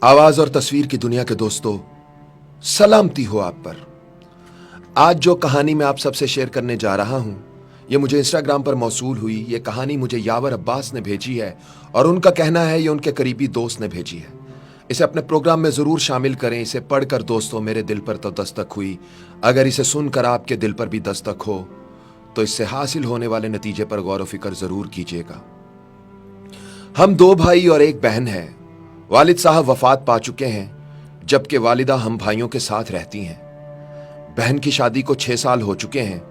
आवाज और तस्वीर की दुनिया के दोस्तों, सलामती हो आप पर। आज जो कहानी मैं आप सबसे शेयर करने जा रहा हूं, ये मुझे इंस्टाग्राम पर मौसूल हुई। ये कहानी मुझे यावर अब्बास ने भेजी है और उनका कहना है ये उनके करीबी दोस्त ने भेजी है। इसे अपने प्रोग्राम में जरूर शामिल करें। इसे पढ़कर दोस्तों मेरे दिल पर तो दस्तक हुई। अगर इसे सुनकर आपके दिल पर भी दस्तक हो तो इससे हासिल होने वाले नतीजे पर गौर व फिक्र जरूर कीजिएगा। हम दो भाई और एक बहन है। वालिद साहब वफात पा चुके हैं, जबकि वालिदा हम भाइयों के साथ रहती हैं। बहन की शादी को 6 साल हो चुके हैं।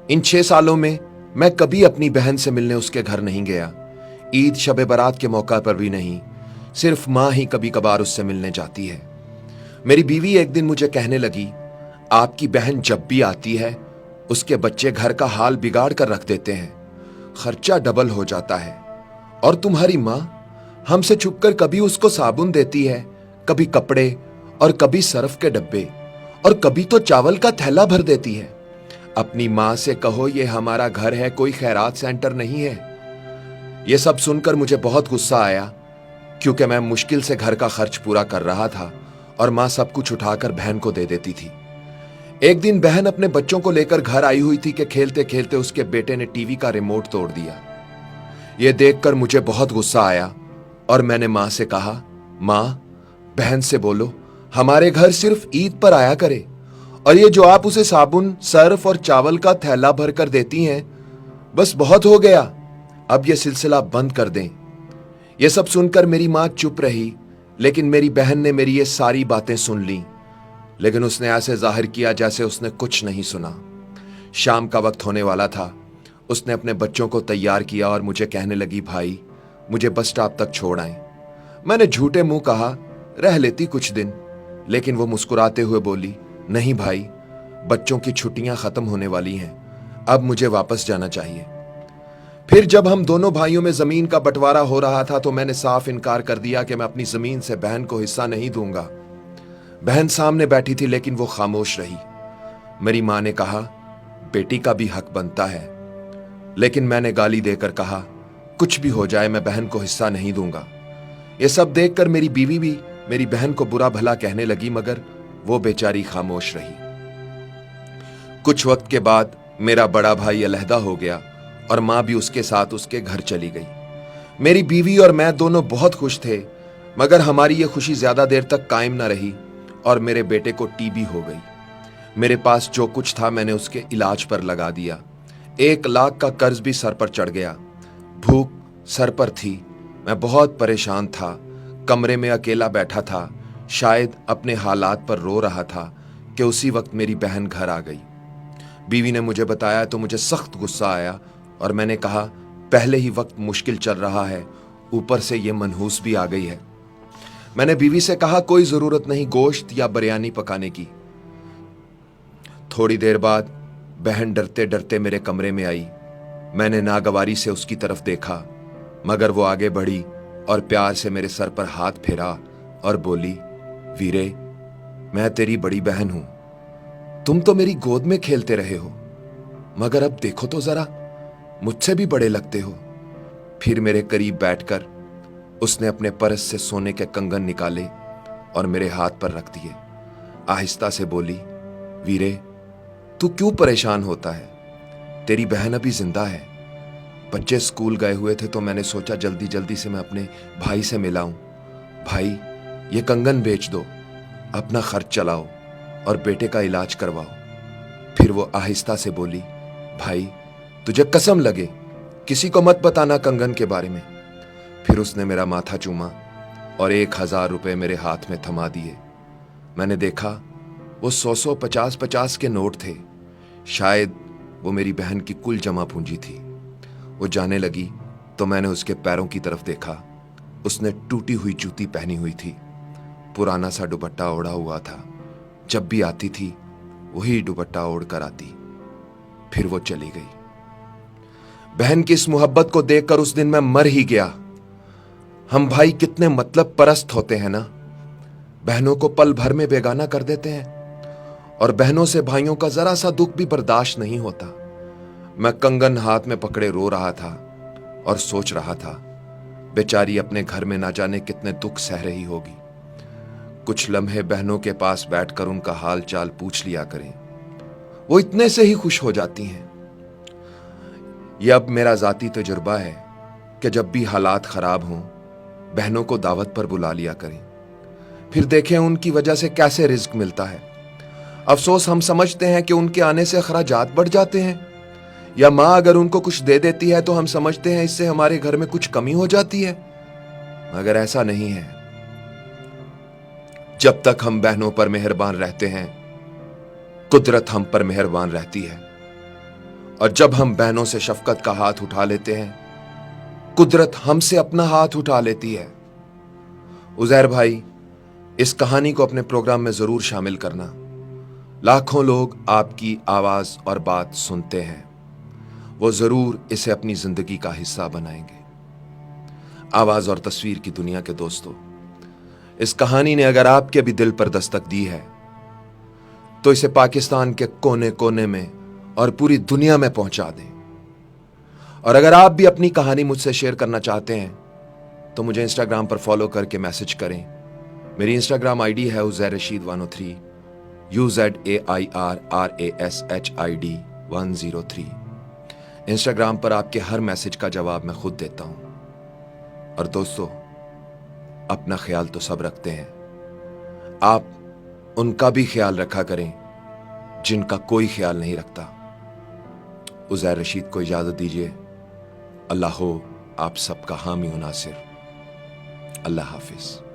इन 6 सालों में मैं कभी अपनी बहन से मिलने उसके घर नहीं गया। ईद शब बारात के मौका पर भी नहीं। सिर्फ माँ ही कभी कभार उससे मिलने जाती है। मेरी बीवी एक दिन मुझे कहने लगी, आपकी बहन जब भी आती है उसके बच्चे घर का हाल बिगाड़ कर रख देते हैं, खर्चा डबल हो जाता है। और तुम्हारी माँ हमसे छुपकर कभी उसको साबुन देती है, कभी कपड़े और कभी सर्फ के डब्बे और कभी तो चावल का थैला भर देती है। अपनी माँ से कहो ये हमारा घर है, कोई खैरात सेंटर नहीं है। ये सब सुनकर मुझे बहुत गुस्सा आया, क्योंकि मैं मुश्किल से घर का खर्च पूरा कर रहा था और माँ सब कुछ उठाकर बहन को दे देती थी। एक दिन बहन अपने बच्चों को लेकर घर आई हुई थी कि खेलते खेलते उसके बेटे ने टीवी का रिमोट तोड़ दिया। यह देखकर मुझे बहुत गुस्सा आया और मैंने माँ से कहा, माँ, बहन से बोलो हमारे घर सिर्फ ईद पर आया करे, और ये जो आप उसे साबुन, सर्फ और चावल का थैला भर कर देती हैं, बस बहुत हो गया। अब यह सिलसिला बंद कर दें। यह सब सुनकर मेरी माँ चुप रही, लेकिन मेरी बहन ने मेरी ये सारी बातें सुन ली, लेकिन उसने ऐसे जाहिर किया जैसे उसने कुछ नहीं सुना। शाम का वक्त होने वाला था। उसने अपने बच्चों को तैयार किया और मुझे कहने लगी, भाई मुझे बस स्टॉप तक छोड़ आए। मैंने झूठे मुंह कहा, रह लेती कुछ दिन, लेकिन वो मुस्कुराते हुए बोली, नहीं भाई, बच्चों की छुट्टियां खत्म होने वाली हैं, अब मुझे वापस जाना चाहिए। फिर जब हम दोनों भाइयों में जमीन का बंटवारा हो रहा था तो मैंने साफ इनकार कर दिया कि मैं अपनी जमीन से बहन को हिस्सा नहीं दूंगा। बहन सामने बैठी थी लेकिन वो खामोश रही। मेरी मां ने कहा, बेटी का भी हक बनता है, लेकिन मैंने गाली देकर कहा, कुछ भी हो जाए मैं बहन को हिस्सा नहीं दूंगा। ये सब देखकर मेरी बीवी भी मेरी बहन को बुरा भला कहने लगी, मगर वो बेचारी खामोश रही। कुछ वक्त के बाद मेरा बड़ा भाई अलहदा हो गया और मां भी उसके साथ उसके घर चली गई। मेरी बीवी और मैं दोनों बहुत खुश थे, मगर हमारी ये खुशी ज्यादा देर तक कायम न रही और मेरे बेटे को टीबी हो गई। मेरे पास जो कुछ था मैंने उसके इलाज पर लगा दिया। 1 लाख का कर्ज भी सर पर चढ़ गया। भूख सर पर थी। मैं बहुत परेशान था। कमरे में अकेला बैठा था, शायद अपने हालात पर रो रहा था कि उसी वक्त मेरी बहन घर आ गई। बीवी ने मुझे बताया तो मुझे सख्त गुस्सा आया और मैंने कहा, पहले ही वक्त मुश्किल चल रहा है, ऊपर से ये मनहूस भी आ गई है। मैंने बीवी से कहा, कोई जरूरत नहीं गोश्त या बिरयानी पकाने की। थोड़ी देर बाद बहन डरते डरते मेरे कमरे में आई। मैंने नागवारी से उसकी तरफ देखा, मगर वो आगे बढ़ी और प्यार से मेरे सर पर हाथ फेरा और बोली, वीरे, मैं तेरी बड़ी बहन हूं। तुम तो मेरी गोद में खेलते रहे हो, मगर अब देखो तो जरा, मुझसे भी बड़े लगते हो। फिर मेरे करीब बैठकर उसने अपने पर्स से सोने के कंगन निकाले और मेरे हाथ पर रख दिए। आहिस्ता से बोली, वीरे, तू क्यों परेशान होता है? तेरी बहन अभी जिंदा है। बच्चे स्कूल गए हुए थे तो मैंने सोचा जल्दी जल्दी से मैं अपने भाई से मिलाऊं। भाई, ये कंगन बेच दो, अपना खर्च चलाओ और बेटे का इलाज करवाओ। फिर वो आहिस्ता से बोली, भाई तुझे कसम लगे किसी को मत बताना कंगन के बारे में। फिर उसने मेरा माथा चूमा और 1000 रुपए मेरे हाथ में थमा दिए। मैंने देखा वो 100 50 के नोट थे। शायद वो मेरी बहन की कुल जमा पूंजी थी। वो जाने लगी तो मैंने उसके पैरों की तरफ देखा। उसने टूटी हुई जूती पहनी हुई थी, पुराना सा दुपट्टा ओढ़ा हुआ था। जब भी आती थी वही दुपट्टा ओढ़ कर आती। फिर वो चली गई। बहन की इस मोहब्बत को देखकर उस दिन मैं मर ही गया। हम भाई कितने मतलब परस्त होते हैं ना। बहनों को पल भर में बेगाना कर देते हैं और बहनों से भाइयों का जरा सा दुख भी बर्दाश्त नहीं होता। मैं कंगन हाथ में पकड़े रो रहा था और सोच रहा था, बेचारी अपने घर में ना जाने कितने दुख सह रही होगी। कुछ लम्हे बहनों के पास बैठकर उनका हाल चाल पूछ लिया करें, वो इतने से ही खुश हो जाती हैं। यह अब मेरा जाती तजुर्बा है कि जब भी हालात खराब हों बहनों को दावत पर बुला लिया करें, फिर देखें उनकी वजह से कैसे रिज्क मिलता है। अफसोस हम समझते हैं कि उनके आने से अखराजात बढ़ जाते हैं, या माँ अगर उनको कुछ दे देती है तो हम समझते हैं इससे हमारे घर में कुछ कमी हो जाती है, मगर ऐसा नहीं है। जब तक हम बहनों पर मेहरबान रहते हैं कुदरत हम पर मेहरबान रहती है, और जब हम बहनों से शफकत का हाथ उठा लेते हैं कुदरत हमसे अपना हाथ उठा लेती है। उजैर भाई, इस कहानी को अपने प्रोग्राम में जरूर शामिल करना। लाखों लोग आपकी आवाज और बात सुनते हैं, वो जरूर इसे अपनी जिंदगी का हिस्सा बनाएंगे। आवाज और तस्वीर की दुनिया के दोस्तों, इस कहानी ने अगर आपके भी दिल पर दस्तक दी है तो इसे पाकिस्तान के कोने कोने में और पूरी दुनिया में पहुंचा दें। और अगर आप भी अपनी कहानी मुझसे शेयर करना चाहते हैं तो मुझे इंस्टाग्राम पर फॉलो करके मैसेज करें। मेरी इंस्टाग्राम आईडी है उज़ैर रशीद 103, UZAIRRASHID 103। इंस्टाग्राम पर आपके हर मैसेज का जवाब मैं खुद देता हूं। और दोस्तों, अपना ख्याल तो सब रखते हैं, आप उनका भी ख्याल रखा करें जिनका कोई ख्याल नहीं रखता। उज़ैर रशीद को इजाजत दीजिए। अल्लाह हो आप सबका हामी व नासिर। अल्लाह हाफिज।